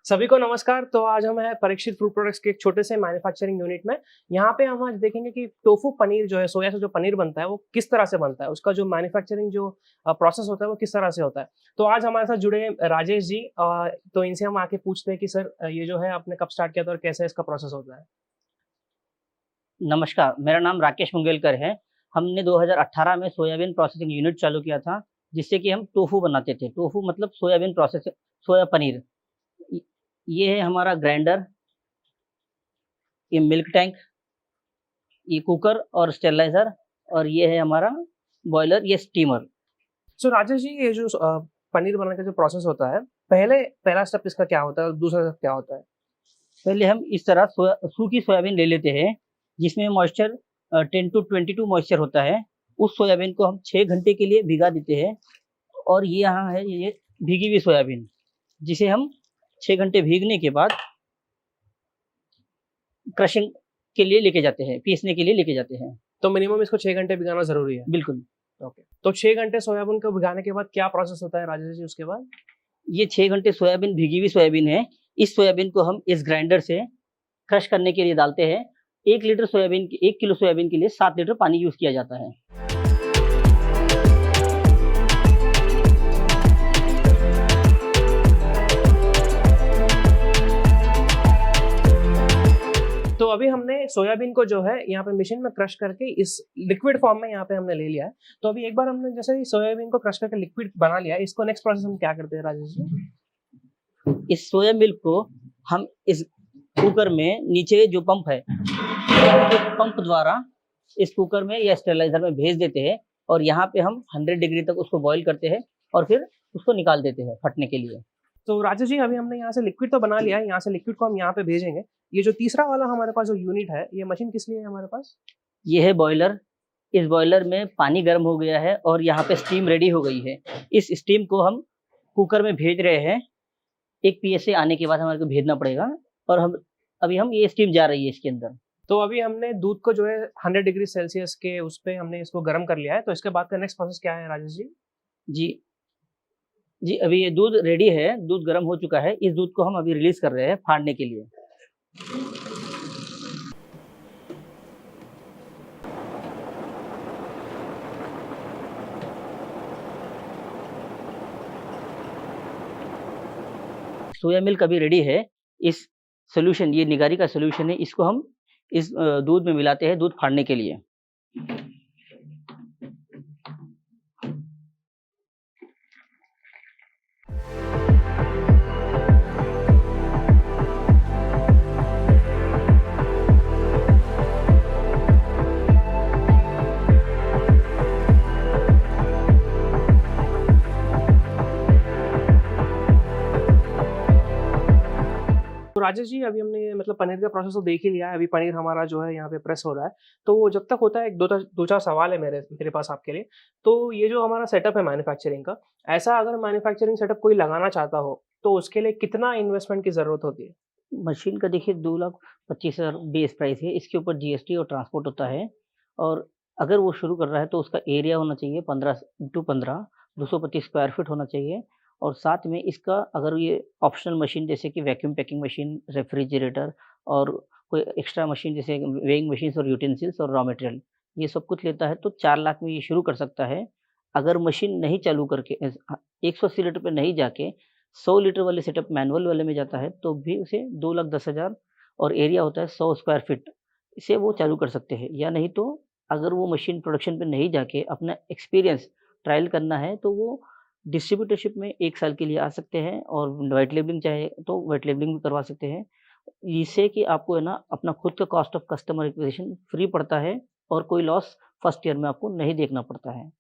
सभी को नमस्कार। तो आज हम हैं परीक्षित फूड प्रोडक्ट्स के एक छोटे से मैन्युफैक्चरिंग यूनिट में। यहाँ पे हम आज देखेंगे कि टोफू पनीर जो है, सोया से जो पनीर बनता है वो किस तरह से बनता है, उसका जो मैन्युफैक्चरिंग जो प्रोसेस होता है वो किस तरह से होता है। तो आज हमारे साथ जुड़े हैं राजेश जी। तो इनसे हम आके पूछते हैं कि सर ये जो है आपने कब स्टार्ट किया था और कैसे इसका प्रोसेस होता है। नमस्कार, मेरा नाम राकेश मुंगेलकर है। हमने 2018 में सोयाबीन प्रोसेसिंग यूनिट चालू किया था, जिससे कि हम टोफू बनाते थे। टोफू मतलब सोयाबीन प्रोसेस सोया पनीर। य ये है हमारा ग्राइंडर, ये मिल्क टैंक, ये कुकर और स्टेरिलाइज़र, और ये है हमारा बॉयलर, ये स्टीमर। सो राजेश जी, ये जो पनीर बनाने का जो प्रोसेस होता है, पहला स्टेप इसका क्या होता है और दूसरा स्टेप क्या होता है? पहले हम इस तरह सूखी सोयाबीन ले लेते हैं, जिसमें मॉइस्चर 10 टू 22 मॉइस्चर होता है। उस सोयाबीन को हम 6 घंटे के लिए भिगा देते हैं, और ये यहाँ है, ये भीगी हुई सोयाबीन, जिसे हम 6 घंटे भीगने के बाद क्रशिंग के लिए लेके जाते हैं, पीसने के लिए लेके जाते हैं। तो मिनिमम इसको 6 घंटे भिगाना ज़रूरी है? बिल्कुल। ओके। तो 6 घंटे सोयाबीन को भिगाने के बाद क्या प्रोसेस होता है राजेश जी उसके बाद? ये 6 घंटे सोयाबीन भीगी हुई सोयाबीन है। इस सोयाबीन को हम इस ग्राइंडर से क्रश करने के लिए डालते हैं। 1 किलो सोयाबीन के लिए 7 लीटर पानी यूज़ किया जाता है। तो अभी हमने सोयाबीन को जो है यहाँ पे मशीन में क्रश करके इस लिक्विड फॉर्म में यहाँ पे हमने ले लिया है। तो अभी एक बार हमने जैसे ही सोयाबीन को क्रश करके लिक्विड बना लिया है, इसको नेक्स्ट प्रोसेस हम क्या करते हैं राजेश जी? इस सोया मिल्क को हम इस कुकर में, नीचे जो पंप है, पंप द्वारा इस कुकर में या स्टेरिलाइजर में भेज देते हैं, और यहाँ पे हम 100 डिग्री तक उसको बॉईल करते हैं और फिर उसको निकाल देते हैं फटने के लिए। तो राजेश जी, अभी हमने यहाँ से लिक्विड तो बना लिया है, यहाँ से लिक्विड को हम यहाँ पे भेजेंगे। ये जो तीसरा वाला हमारे पास जो यूनिट है, ये मशीन किस लिए है हमारे पास? ये है बॉयलर। इस बॉयलर में पानी गर्म हो गया है और यहाँ पे स्टीम रेडी हो गई है। इस स्टीम को हम कुकर में भेज रहे हैं। 1 पीएसए आने के बाद हमारे को भेजना पड़ेगा, और हम ये स्टीम जा रही है इसके अंदर। तो अभी हमने दूध को जो है 100 डिग्री सेल्सियस के उस पे हमने इसको गर्म कर लिया है। तो इसके बाद का नेक्स्ट प्रोसेस क्या है राजेश जी? जी, जी, अभी ये दूध रेडी है, दूध गर्म हो चुका है। इस दूध को हम अभी रिलीज़ कर रहे हैं फाड़ने के लिए। सोया मिल्क अभी रेडी है। इस सॉल्यूशन, ये निगारी का सॉल्यूशन है, इसको हम इस दूध में मिलाते हैं दूध फाड़ने के लिए। तो राजेश जी, अभी हमने मतलब पनीर का प्रोसेस तो देख ही लिया है। अभी पनीर हमारा जो है यहाँ पे प्रेस हो रहा है। तो जब तक होता है, एक दो चार सवाल है मेरे पास आपके लिए। तो ये जो हमारा सेटअप है मैन्युफैक्चरिंग का, ऐसा अगर मैन्युफैक्चरिंग सेटअप कोई लगाना चाहता हो, तो उसके लिए कितना इन्वेस्टमेंट की ज़रूरत होती है? मशीन का देखिए 2,25,000 बेस प्राइस है। इसके ऊपर जीएसटी और ट्रांसपोर्ट होता है, और अगर वो शुरू कर रहा है तो उसका एरिया होना चाहिए 15x15, 225 स्क्वायर फीट होना चाहिए। और साथ में इसका, अगर ये ऑप्शनल मशीन जैसे कि वैक्यूम पैकिंग मशीन, रेफ्रिजरेटर और कोई एक्स्ट्रा मशीन जैसे वेइंग मशीन्स और यूटेंसिल्स और रॉ मटेरियल, ये सब कुछ लेता है तो 4 लाख में ये शुरू कर सकता है। अगर मशीन नहीं चालू करके 180 लीटर पे नहीं जाके 100 लीटर वाले सेटअप मैनुअल वाले में जाता है, तो भी उसे 2,10,000 और एरिया होता है 100 स्क्वायर फीट, इसे वो चालू कर सकते हैं। या नहीं तो अगर वो मशीन प्रोडक्शन पे नहीं जाके अपना एक्सपीरियंस ट्रायल करना है, तो वो डिस्ट्रीब्यूटरशिप में 1 साल के लिए आ सकते हैं, और व्हाइट लेबलिंग चाहे तो व्हाइट लेबलिंग भी करवा सकते हैं। इससे कि आपको है ना, अपना खुद का cost of customer acquisition free पड़ता है, और कोई लॉस फर्स्ट ईयर में आपको नहीं देखना पड़ता है।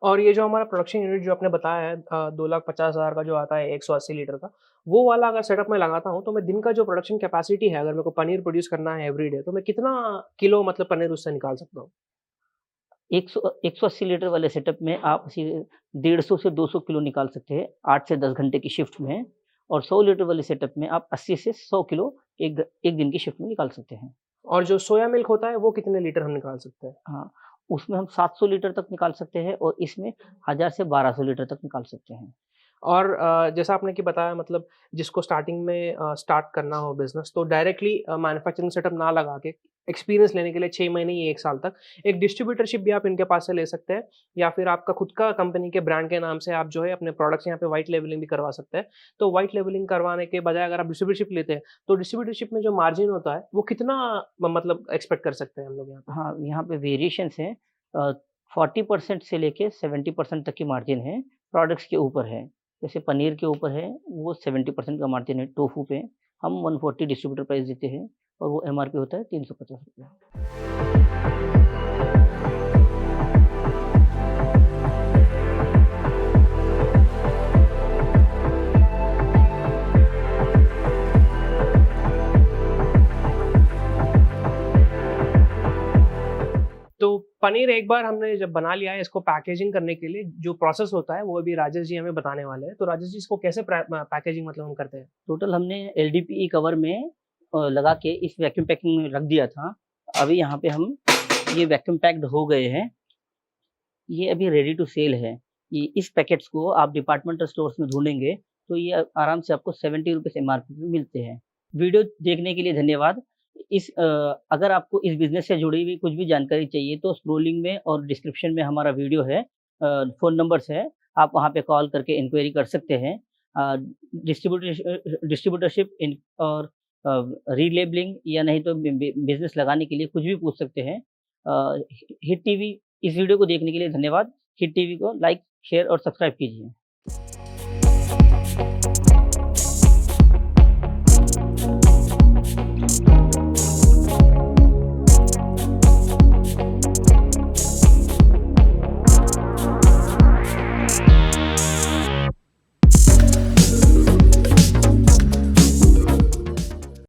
और ये जो हमारा प्रोडक्शन यूनिट जो आपने बताया है 2,50,000 का जो आता है 180 लीटर का, वो वाला अगर सेटअप मैं लगाता हूँ, तो मैं दिन का जो प्रोडक्शन कैपेसिटी है, अगर मेरे को पनीर प्रोड्यूस करना है एवरीडे, तो मैं कितना किलो मतलब पनीर उससे निकाल सकता हूँ? 180 लीटर वाले सेटअप में आप 150 से 200 किलो निकाल सकते हैं 8 से 10 घंटे की शिफ्ट में, और 100 लीटर वाले सेटअप में आप 80 से 100 किलो एक दिन की शिफ्ट में निकाल सकते हैं। और जो सोया मिल्क होता है, वो कितने लीटर हम निकाल सकते हैं? हाँ, उसमें हम 700 लीटर तक निकाल सकते हैं, और इसमें 1000 से 1200 लीटर तक निकाल सकते हैं। और जैसा आपने कि बताया मतलब जिसको स्टार्टिंग में स्टार्ट करना हो बिज़नेस तो डायरेक्टली मैन्युफैक्चरिंग सेटअप ना लगा के एक्सपीरियंस लेने के लिए 6 महीने या 1 साल तक एक डिस्ट्रीब्यूटरशिप भी आप इनके पास से ले सकते हैं या फिर आपका खुद का कंपनी के ब्रांड के नाम से आप जो है अपने प्रोडक्ट्स यहाँ पे व्हाइट लेबलिंग भी करवा सकते हैं। तो व्हाइट लेबलिंग करवाने के बजाय अगर आप डिस्ट्रीब्यूटरशिप लेते हैं, तो डिस्ट्रीब्यूटरशिप में जो मार्जिन होता है, वो कितना मतलब एक्सपेक्ट कर सकते हैं हम लोग यहाँ पे? हाँ, यहाँ पे वेरिएशंस हैं। 40% से लेके 70% तक की मार्जिन है, प्रोडक्ट्स के ऊपर है। जैसे पनीर के ऊपर है, वो 70% का मार्जिन है टोफू पे। हम 140 डिस्ट्रीब्यूटर प्राइस देते हैं और वो एमआरपी होता है ₹350। तो पनीर एक बार हमने जब बना लिया है, इसको पैकेजिंग करने के लिए जो प्रोसेस होता है, वो अभी राजेश जी हमें बताने वाले हैं। तो राजेश जी इसको कैसे पैकेजिंग मतलब हम करते हैं? टोटल हमने एलडीपीई कवर में लगा के इस वैक्यूम पैकिंग में रख दिया था। अभी यहाँ पे हम ये वैक्यूम पैक्ड हो गए हैं। ये अभी रेडी टू सेल है। ये इस पैकेट्स को आप डिपार्टमेंटल स्टोर्स में ढूँढेंगे, तो ये आराम से आपको ₹70 एमआरपी पे मिलते हैं। वीडियो देखने के लिए धन्यवाद। अगर आपको इस बिज़नेस से जुड़ी हुई कुछ भी जानकारी चाहिए, तो स्क्रोलिंग में और डिस्क्रिप्शन में हमारा वीडियो है। फ़ोन नंबर्स है, आप वहाँ पे कॉल करके इंक्वायरी कर सकते हैं। डिस्ट्रीब्यूटरशिप इन और रीलेबलिंग या नहीं तो बिज़नेस लगाने के लिए कुछ भी पूछ सकते हैं। हिट टीवी इस वीडियो को देखने के लिए धन्यवाद। हिट टीवी को लाइक, शेयर और सब्सक्राइब कीजिए।